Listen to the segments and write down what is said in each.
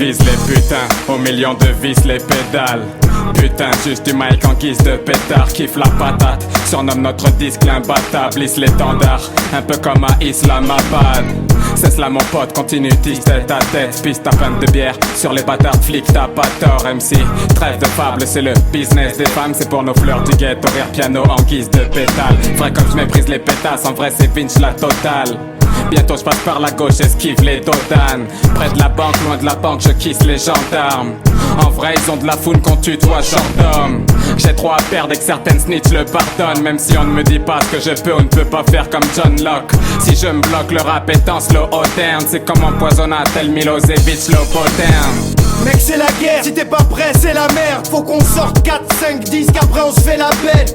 vise les putains, au million de vis les pédales. Putain, juste du mic en guise de pétard, kiffe la patate. Surnomme notre disque l'imbattable, lisse l'étendard, un peu comme à Islamabad. C'est cela mon pote, continue, tisse tête à tête. Piste ta pinte de bière, sur les bâtards flics t'as pas tort MC. Trêve de fable, c'est le business des femmes. C'est pour nos fleurs du ghetto, rire piano en guise de pétale. Vrai comme je méprise les pétasses, en vrai c'est Vince la totale. Bientôt je passe par la gauche, esquive les dodanes. Près de la banque, loin de la banque, je kiss les gendarmes. En vrai ils ont de la foune qu'on tutoie d'homme. J'ai trop à perdre et que certaines snitch le pardonnent. Même si on ne me dit pas ce que je peux ou ne peux pas faire comme John Locke. Si je me bloque, le rap est en slow moderne. C'est comme empoisonner un tel Milosevic, l'opoterne. Mec c'est la guerre, si t'es pas prêt c'est la merde. Faut qu'on sorte 4, 5 disques, après on se fait la belle.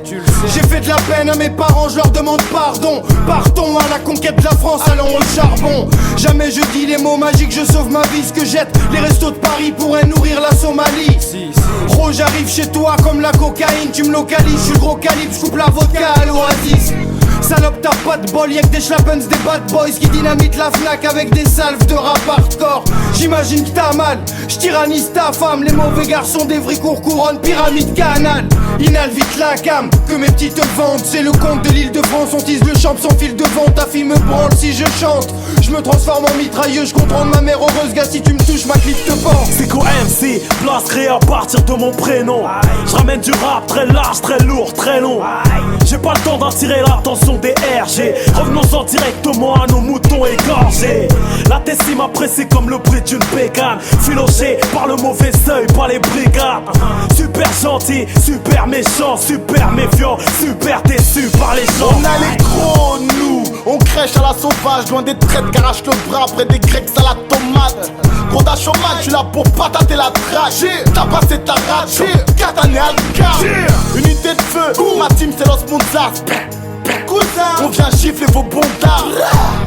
J'ai fait de la peine à mes parents, je leur demande pardon. Partons à la conquête de la France, allons au charbon. Jamais je dis les mots magiques, je sauve ma vie. Ce que jette, les restos de Paris pourraient nourrir la Somalie. Gros j'arrive chez toi comme la cocaïne. Tu me localises, je suis le gros calibre, je coupe la vodka à l'oasis. Salope t'as pas de bol, y'a que des schlappens, des bad boys qui dynamitent la Fnac avec des salves de rap hardcore. J'imagine que t'as mal, j'tyrannise ta femme. Les mauvais garçons des Vricourt couronne, pyramide canal. Inhale vite la cam, que mes petites vendent. C'est le comte de l'île de France, on tise le champ sans fil de vent. Ta fille me branle si je chante, je me transforme en mitrailleuse. Je contrôle ma mère heureuse, gars si tu me touches ma clip te pend. C'est quoi MC, place créée à partir de mon prénom. Je ramène du rap très large, très lourd, très long. J'ai pas le temps d'attirer l'attention des RG. Revenons-en directement à nos moutons égorgés. La Tessie m'a pressé comme le prix d'une bécane. Filogé par le mauvais œil, par les brigades. Super gentil, super méchant, super méfiant, super déçu par les gens. On a les gros nous, on crèche à la sauvage. Loin des traites qu'arrachent le bras, près des grecs à la tomate. Gros d'un chômage, je suis là pour patater la traque. T'as passé ta rage, 4 années à le unité de feu, ma team c'est Los Monzas. On vient gifler vos bondards.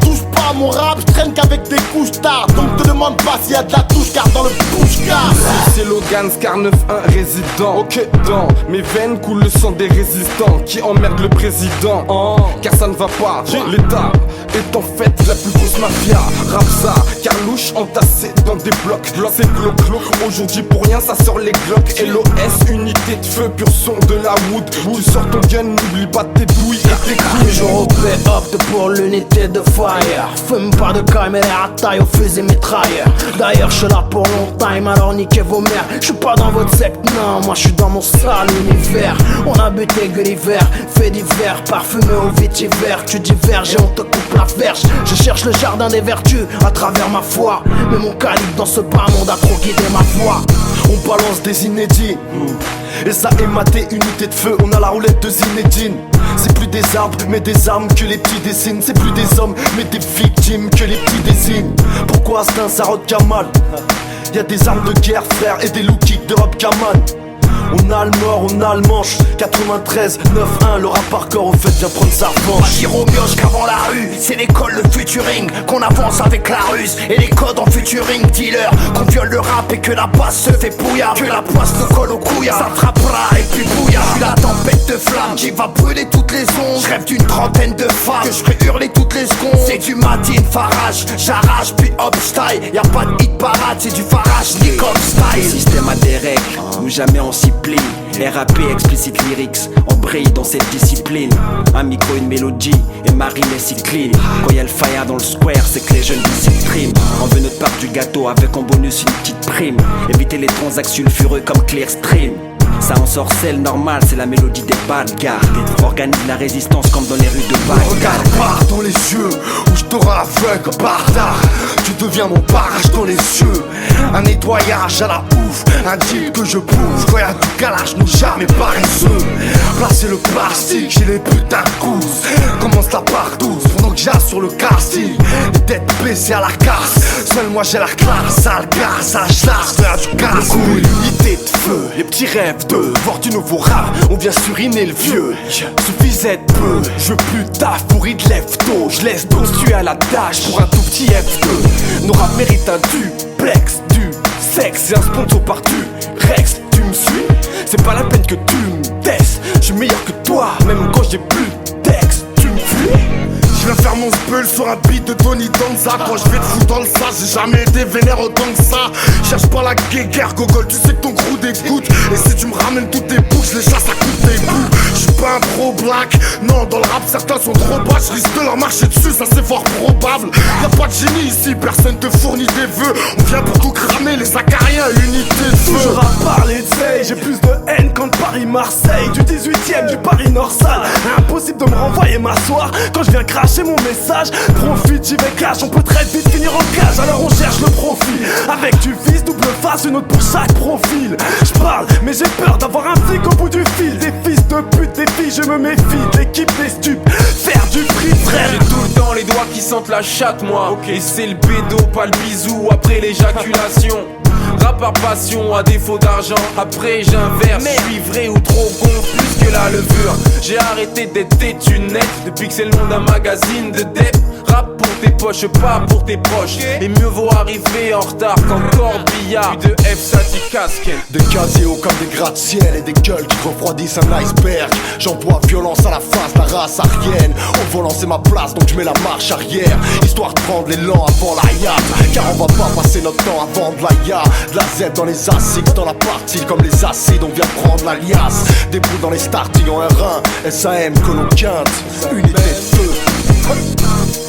Touche pas à mon rap, je traîne qu'avec des couches tard. Donc te demande pas s'il y a de la touche car dans le bouche-car. C'est Logan, Scar 9-1 résident. Ok, dans mes veines coule le sang des résistants qui emmerdent le président. Car ça ne va pas, l'État est en fait la plus grosse mafia. Rapsa, Carlouche entassé dans des blocs. C'est clo-clo, aujourd'hui pour rien ça sort les glocks. LOS, unité de feu, pur son de la wood. Tu sors ton gun, n'oublie pas tes douilles et tes couilles. J'européen opte pour l'unité de fire. Fume pas de caille mais les attailles au fusil mitrailleur. D'ailleurs je suis là pour long time alors niquez vos mères. Je suis pas dans votre secte, non, moi je suis dans mon sale univers. On a buté Gulliver, fait divers, parfumé au vétiver. Tu diverges et on te coupe la verge. Je cherche le jardin des vertus à travers ma foi. Mais mon calibre dans ce bas monde a trop guidé ma voix. On balance des inédits et ça ématé, unité de feu, on a la roulette de Zinedine. C'est plus des arbres mais des armes que les petits dessinent. C'est plus des hommes mais des victimes que les petits désignent. Pourquoi c'est un Sarod Kamal? Y'a des armes de guerre frère et des low kicks de Rob Kaman. On a le nord, on a le manche. 93, 9-1, le rap par corps au fait vient prendre sa revanche. Vas-y Romioche qu'avant la rue, c'est l'école de futuring. Qu'on avance avec la ruse et les codes en futuring. Dealer, qu'on viole le rap et que la basse se fait bouillard. Que la poisse te colle au couillard, ça frappera et puis bouillard. Je suis la tempête de flammes qui va brûler toutes les ondes. Je rêve d'une trentaine de femmes que je ferai hurler toutes les secondes. C'est du Matin Farage, j'arrache puis hop style. Y'a pas de hit parade, c'est du Farage ni comme style. Le système a des règles, où jamais on s'y plie. RAP, explicit lyrics, on brille dans cette discipline. Un micro, une mélodie, et Marie est si clean. Quand y'a le fire dans le square, c'est que les jeunes s'expriment. On veut notre part du gâteau avec en bonus une petite prime. Éviter les transactions fureux comme Clearstream. Ça en sorcelle normal, c'est la mélodie des bad gars. Organise la résistance comme dans les rues de Bagdad. Regarde pas dans les yeux, ou je t'aurai aveugle, bâtard. Tu deviens mon barrage dans les yeux. Un nettoyage à la ouf, un deal que je bouffe. Quand y'a du calage, nous jamais paresseux. Placer le plastique, j'ai les putains de cousses. Commence la part 12, pendant que j'ai sur le casting. Les têtes baissées à la casse, seul moi j'ai la classe. Sale gars, ça chasse, frère du casse. Unité de feu, les petits rêves de voir du nouveau rap, on vient suriner le vieux. Suffisait de peu, je veux plus de taf pour y de lève tôt. Je laisse donc tuer à la tâche pour un tout petit F2. Nos rap méritent un duplex, du sexe et un sponsor par-dessus. Rex, tu me suis? C'est pas la peine que tu me testes. Je suis meilleur que toi, même quand j'ai plus de texte. Tu me fuis? Je viens faire mon spell sur un beat de Tony Danza. Quand je vais te foutre dans le sas, j'ai jamais été vénère autant que ça. Cherche pas la guéguerre, gogol, tu sais que ton crew dégoûte. Et si tu me ramènes toutes tes bouches, les chats ça coûte des bouts. J'suis pas un pro black, non dans le rap certains sont trop bas. J'risque de leur marcher dessus, ça c'est fort probable. Y'a pas de génie ici, personne te fournit des vœux. On vient pour tout cramer, les acariens, l'unité de feu. Toujours à parler de Zay, j'ai plus de haine qu'en Paris-Marseille. Du 18ème, du Paris-Nord-Sale. Impossible de me renvoyer m'asseoir quand je viens cracher mon message. Profite, j'y vais cash, on peut très vite finir en cage. Alors on cherche le profit, avec du vice, double face, une autre pour chaque profil. Je parle, mais j'ai peur d'avoir un flic au bout du fil. Des fils de pute, des filles, je me méfie de l'équipe des stupes. Faire du prix, frère. J'ai tout le temps les doigts qui sentent la chatte, moi. Et c'est le bédo, pas le bisou après l'éjaculation. Rap par passion, à défaut d'argent. Après j'inverse, je suis vrai ou trop con, plus que la levure. J'ai arrêté d'être têtu net depuis que c'est le nom d'un magazine de dep. Rap pour tes poches, pas pour tes proches. Et mieux vaut arriver en retard qu'en corbillard. Plus de F, ça dit casquette. Des casiers hauts comme des gratte-ciel et des gueules qui refroidissent un iceberg. J'emploie violence à la face, la race arienne. Au volant c'est ma place donc je mets la marche arrière, histoire de prendre l'élan avant la yacht. Car on va pas passer notre temps à vendre la ya. De la Z dans les acides, dans la partie comme les acides. On vient prendre l'alias. Des boules dans les starting en R1, SAM, colon quinte. Unité de feu.